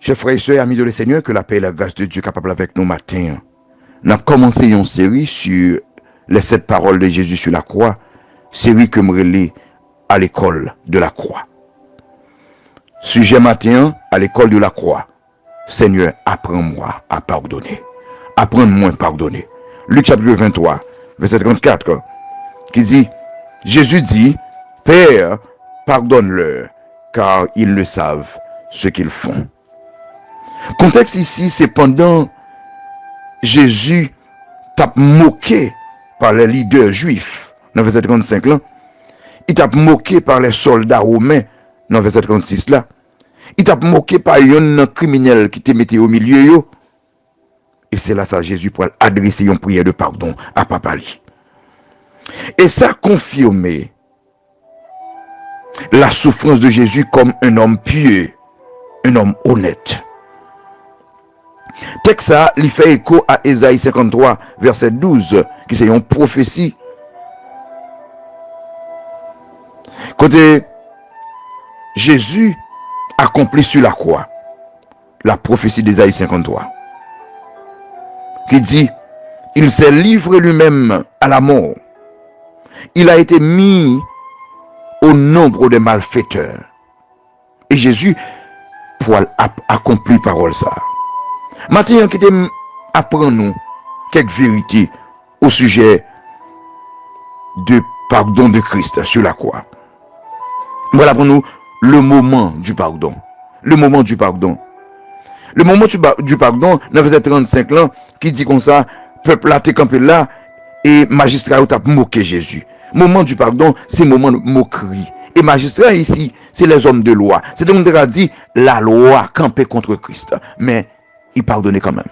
Chers frères et sœurs, amis de le Seigneur, que la paix et la grâce de Dieu capable avec nous matin. Nous avons commencé une série sur les 7 paroles de Jésus sur la croix, série que me relais à l'école de la croix. Sujet matin, à l'école de la croix. Seigneur, apprends-moi à pardonner. Apprends-moi à pardonner. Luc chapitre 23, verset 34, qui dit, Jésus dit, Père, pardonne-leur, car ils ne savent ce qu'ils font. Contexte ici, c'est pendant Jésus t'a moqué par les leaders juifs, dans verset 35 là. Il t'a moqué par les soldats romains, dans verset 36 là. Il t'a moqué par un criminel qui te mettait au milieu yo. Et c'est là ça Jésus pour adresser une prière de pardon à Papa li. Et ça confirmé la souffrance de Jésus comme un homme pieux, un homme honnête. Texte ça, il fait écho à Ésaïe 53, verset 12, qui c'est une prophétie. Côté Jésus accompli sur la croix, la prophétie d'Ésaïe 53, qui dit, il s'est livré lui-même à la mort. Il a été mis au nombre des malfaiteurs. Et Jésus, pour accomplir parole ça. Maintenant, qui apprend nous quelques vérités au sujet de pardon de Christ sur la croix. Voilà pour nous le moment du pardon. Le moment du pardon. Le moment du pardon, dans verset 35 là, qui dit comme ça, peuple là, t'es campé là, et magistrat ou t'a moqué Jésus. Moment du pardon, c'est moment de moquerie. Et magistrat ici, c'est les hommes de loi. C'est donc on a dit, la loi campée contre Christ. Mais il pardonnait quand même.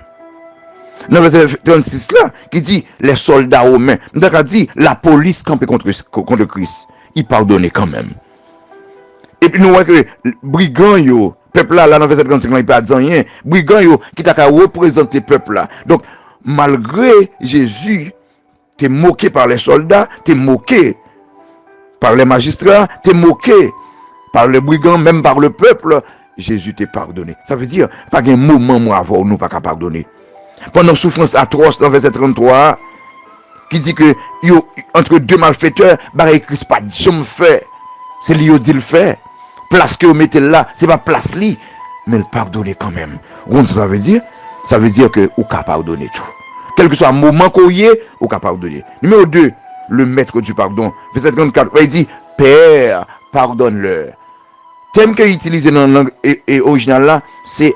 Dans le verset 36 là, qui dit les soldats romains, on a dit la police campée contre Christ. Il pardonnait quand même. Et puis nous voyons que brigands yo, peuple là, dans le verset 35 là, il ne peut pas dire rien. Brigands yo, qui t'a représenté peuple là. Donc, malgré Jésus, t'es moqué par les soldats, t'es moqué par les magistrats, t'es moqué par les brigands, même par le peuple. Jésus t'a pardonné. Ça veut dire, pas un moment moi avoir nous pas qu'à pardonner. Pendant souffrance atroce dans verset 33, qui dit que yo, entre deux malfaiteurs, barre Christ pas jamais fait. C'est lui qui dit le fait. Place que vous mettez là, c'est pas place li, mais le pardonner quand même. Ça veut dire? Ça veut dire que vous pouvez pardonner tout. Quel que soit le moment qu'on y est, vous pouvez pardonner. Numéro 2, le maître du pardon. Verset 34, il dit, Père, pardonne-leur. Thème qu'il utilise dans la langue originale là, c'est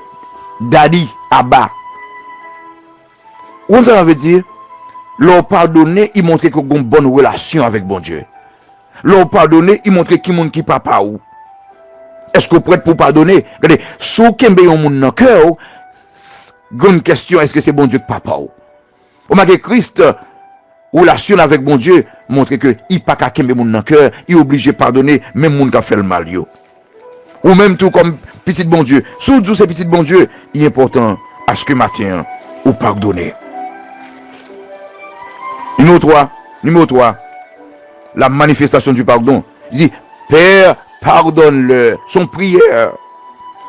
Daddy, Abba. Où ça veut dire? Leur pardonner, il montre qu'on a une bonne relation avec bon Dieu. Leur pardonner, il montre qu'il monde qui papa ou. Est-ce que vous prêt pour pardonner? Regardez, si vous avez un monde dans le cœur, grande question, est-ce que c'est bon Dieu que papa ou? Vous voyez Christ, relation avec bon Dieu, montre que il pas qu'à kembe monde dans le cœur, il est obligé de pardonner même monde qui a fait le mal yo. Ou même tout comme petit bon Dieu. Sous tout ces petits bon Dieu, il est important à ce que matin ou pardonner. Numéro 3, la manifestation du pardon. Il dit, Père, pardonne-le. Son prière.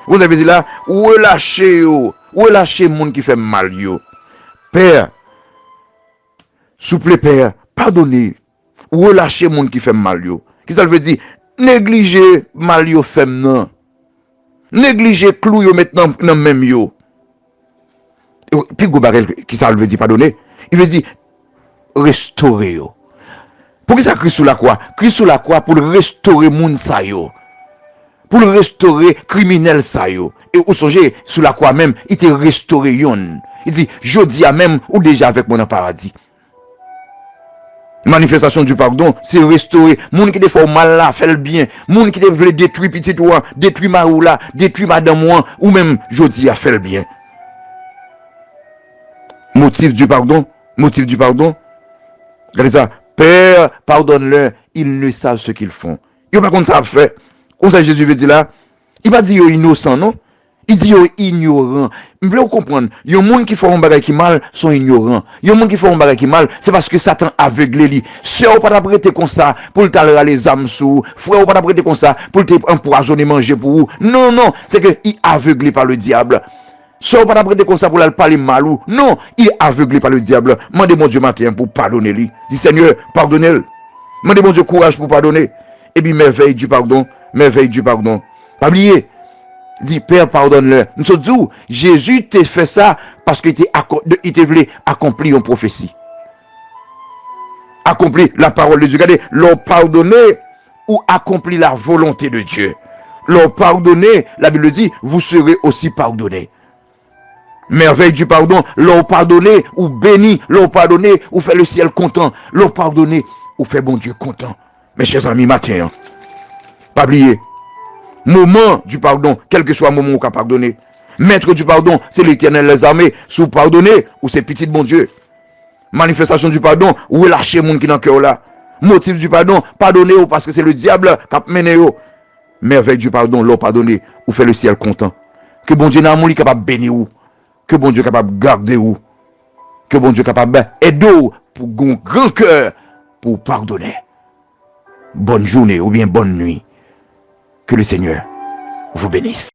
Vous avez dit là, relâchez le monde qui fait mal yo. Père, s'il vous plaît, Père, pardonnez. Relâchez le monde qui fait mal yo. Qu'est-ce que ça veut dire? Négligez mal yo fait non. Négligez clou yo maintenant dans même yo. Puis Gobarel, qui ça veut dire pardonner? Il veut dire restaurer yo. Pourquoi ça Christ sous la croix? Christ sous la croix pour restaurer moun sa yo. Pour restaurer criminel sa yo. Et au songez sous la croix même, il te restauré yon. Il dit, je dis à même ou déjà avec mon paradis. Manifestation du pardon, c'est restaurer. Moun qui te fait mal là, fait le bien. Moun qui te veut détruire petit toi, détruire ma ou là, détruire madame moi, ou même je dis à faire le bien. Motif du pardon. Regardez ça. Père, pardonne-leur, ils ne savent ce qu'ils font. Ils ne savent pas ça fait. Comme ça, Jésus veut dire là, il va dire innocent, non? Il dit yo ignorant. Je veux comprendre. Il y a des gens qui font un bagage qui mal sont ignorants. Il y a des gens qui font un bagage qui mal, c'est parce que Satan aveugle lui. Sœur pas prêter comme ça pour le taler les âmes sous. Frère pas prêter comme ça pour te empoisonner manger pour vous. Non non, c'est que il aveuglé par le diable. Sœur pas prêter comme ça pour le parler mal ou. Non, il est aveuglé par le diable. Mandez mon Dieu matin pour pardonner lui. Dis Seigneur, pardonnez-le. Mandez mon Dieu courage pour pardonner. Et puis merveille du pardon, merveille du pardon. Pas oublier. Dit Père pardonne-le. Nous disons Jésus t'a fait ça parce qu'il te voulait accomplir une prophétie. Accomplir la parole de Dieu. Regardez, leur pardonner ou accomplir la volonté de Dieu. Leur pardonner, la Bible dit, vous serez aussi pardonnés. Merveille du pardon, leur pardonner ou béni, leur pardonner ou fait le ciel content, leur pardonner ou fait bon Dieu content. Mes chers amis, matin, hein, pas oublier. Moment du pardon, quel que soit le moment où on a pardonné. Maître du pardon, c'est l'Éternel les armées. Sous pardonner, ou c'est petit bon Dieu. Manifestation du pardon, ou lâcher moun qui dans le cœur là. Motif du pardon, pardonner ou parce que c'est le diable qui a mené ou. Merveille du pardon, l'eau pardonner, ou fait le ciel content. Que bon Dieu n'a pas capable de bénir ou. Que bon Dieu capable de garder ou. Que bon Dieu capable d'aider ou pour un grand cœur pour pardonner. Bonne journée ou bien bonne nuit. Que le Seigneur vous bénisse.